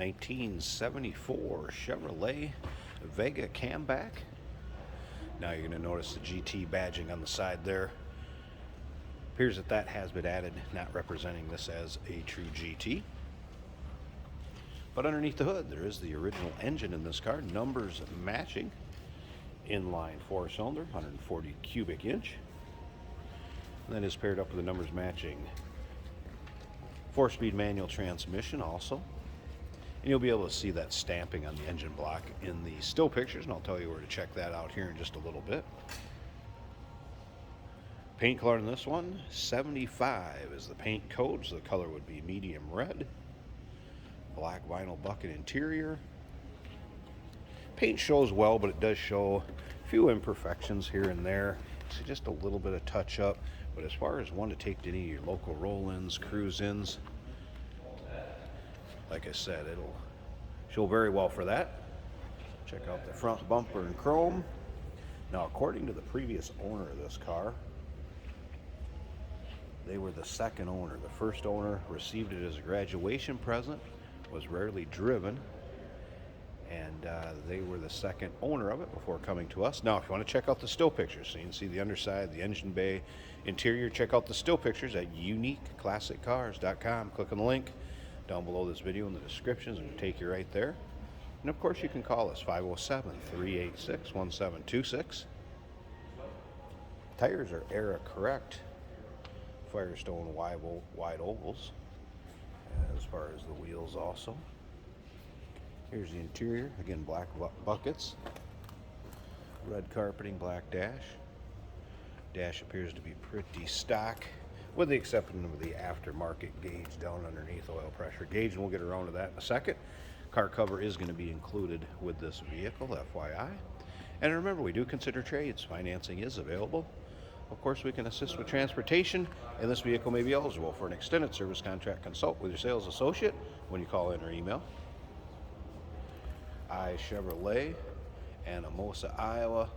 1974 Chevrolet Vega Kammback. Now you're going to notice the GT badging on the side there. Appears that has been added, not representing this as a true GT. But underneath the hood, there is the original engine in this car, numbers matching. Inline 4-cylinder, 140 cubic inch. And that is paired up with the numbers matching 4-speed manual transmission also. And you'll be able to see that stamping on the engine block in the still pictures, and I'll tell you where to check that out here in just a little bit. Paint color in this one, 75 is the paint code, so the color would be medium red. Black vinyl bucket interior. Paint shows well, but it does show a few imperfections here and there. So just a little bit of touch up. But as far as one to take to any of your local roll-ins, cruise-ins, like I said, it'll show very well for that. Check out the front bumper in chrome. Now, according to the previous owner of this car, they were the second owner. The first owner received it as a graduation present, was rarely driven, and they were the second owner of it before coming to us. Now, if you want to check out the still pictures, so you can see the underside, the engine bay, interior, check out the still pictures at uniqueclassiccars.com. Click on the link down below this video in the descriptions, and it'll take you right there. And of course, you can call us 507-386-1726. Tires are era correct, Firestone wide ovals, as far as the wheels also. Here's the interior, again, black buckets, red carpeting, black dash. Dash appears to be pretty stock, with the exception of the aftermarket gauge down underneath, oil pressure gauge, and we'll get around to that in a second. Car cover is going to be included with this vehicle, FYI. And remember, we do consider trades. Financing is available. Of course, we can assist with transportation, and this vehicle may be eligible for an extended service contract. Consult with your sales associate when you call in or email. Chevrolet, Anamosa, Iowa.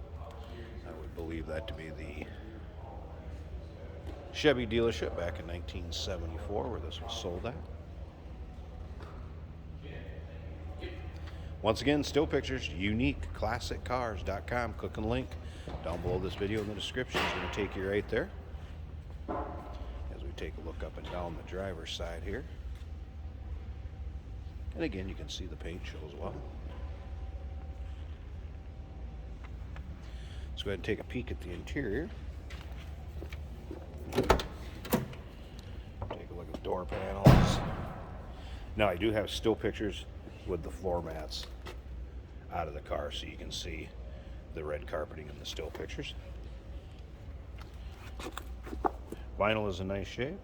I would believe that to be the Chevy dealership back in 1974 where this was sold at. Once again, still pictures, uniqueclassiccars.com. Click on the link down below this video in the description. It's going to take you right there. As we take a look up and down the driver's side here. And again, you can see the paint shows well. Let's go ahead and take a peek at the interior. Take a look at the door panels. Now, I do have still pictures with the floor mats out of the car, so you can see the red carpeting in the still pictures. Vinyl is in nice shape,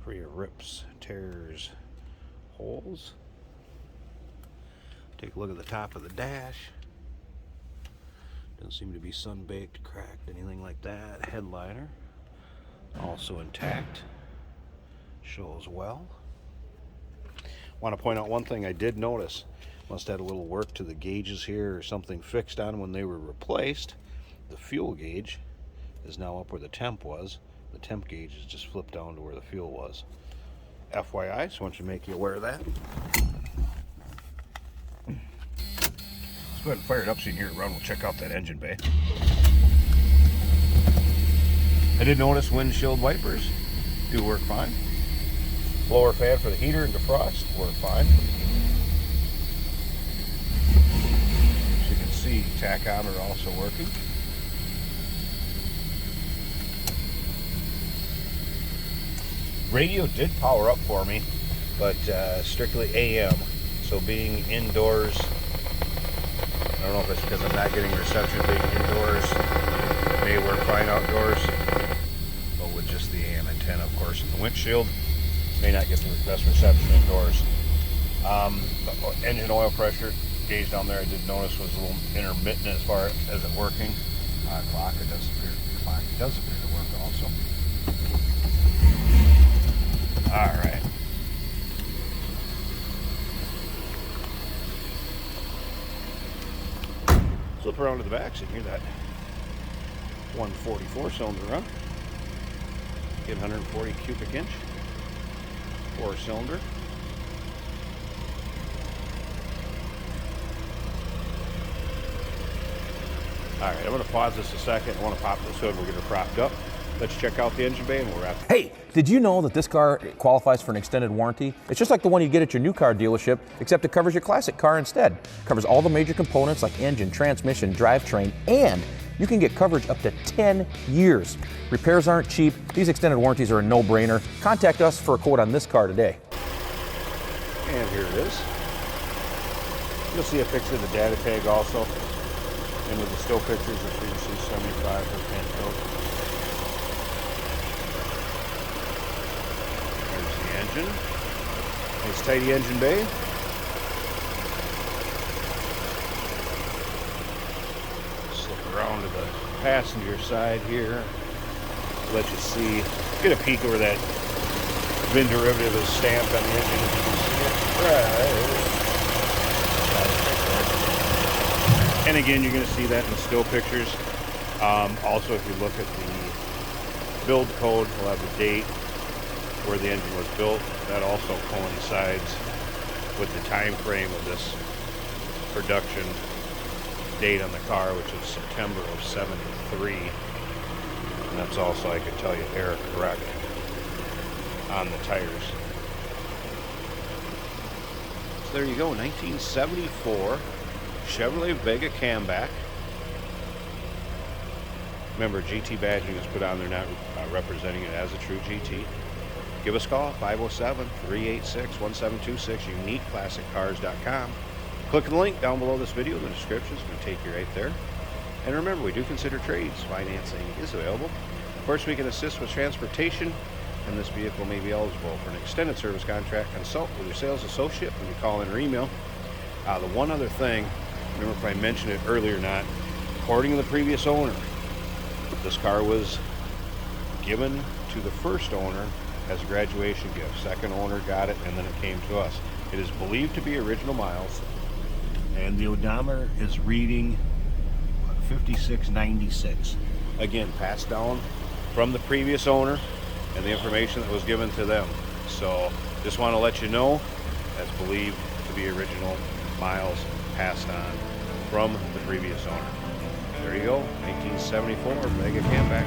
free of rips, tears, holes. Take a look at the top of the dash. Doesn't seem to be sun-baked, cracked, anything like that. Headliner, also intact. Shows well. Want to point out one thing I did notice. Must have had a little work to the gauges here or something fixed on when they were replaced. The fuel gauge is now up where the temp was. The temp gauge is just flipped down to where the fuel was. FYI, so I want you to make you aware of that. Let's go ahead and fire it up so you can hear it run. We'll check out that engine bay. I did notice windshield wipers do work fine. Blower fan for the heater and defrost work fine. As you can see, tachometer also working. Radio did power up for me, but strictly AM. So being indoors, I don't know if it's because I'm not getting reception being indoors. It may work fine outdoors, but with just the AM antenna, of course, in the windshield, may not get the best reception indoors. Engine oil pressure gauge down there, I did notice was a little intermittent as far as it working. Clock, it does appear to work also. All right. Flip around to the back so you can hear that 144 cylinder run. Get 140 cubic inch. 4-cylinder. All right, I'm going to pause this a second. I want to pop this hood. We'll get her propped up. Let's check out the engine bay and we'll wrap it. Hey, did you know that this car qualifies for an extended warranty? It's just like the one you get at your new car dealership, except it covers your classic car instead. It covers all the major components like engine, transmission, drivetrain, and you can get coverage up to 10 years. Repairs aren't cheap. These extended warranties are a no-brainer. Contact us for a quote on this car today. And here it is. You'll see a picture of the data tag also. And with the still pictures, you'll see 75 for the code. There's the engine. Nice tidy engine bay. Slip around to the passenger side here. Let you see, get a peek over that VIN derivative is stamped on the engine if you can see it. Right. And again, you're going to see that in the still pictures. Also, if you look at the build code, we'll have the date where the engine was built. That also coincides with the time frame of this production date on the car, which is September of '73. And that's also, I can tell you, error correct on the tires. So there you go, 1974 Chevrolet Vega Kammback. Remember, GT badging is put on there, not representing it as a true GT. Give us a call, 507-386-1726, uniqueclassiccars.com. Click the link down below this video in the description. It's going to take you right there. And remember, we do consider trades. Financing is available. Of course, we can assist with transportation, and this vehicle may be eligible for an extended service contract. Consult with your sales associate when you call in or email. The one other thing, remember if I mentioned it earlier or not, according to the previous owner, this car was given to the first owner as a graduation gift. Second owner got it, and then it came to us. It is believed to be original miles, and the odometer is reading 5696. Again, passed down from the previous owner and the information that was given to them. So just want to let you know that's believed to be original miles passed on from the previous owner. There you go, 1974 Vega Kammback.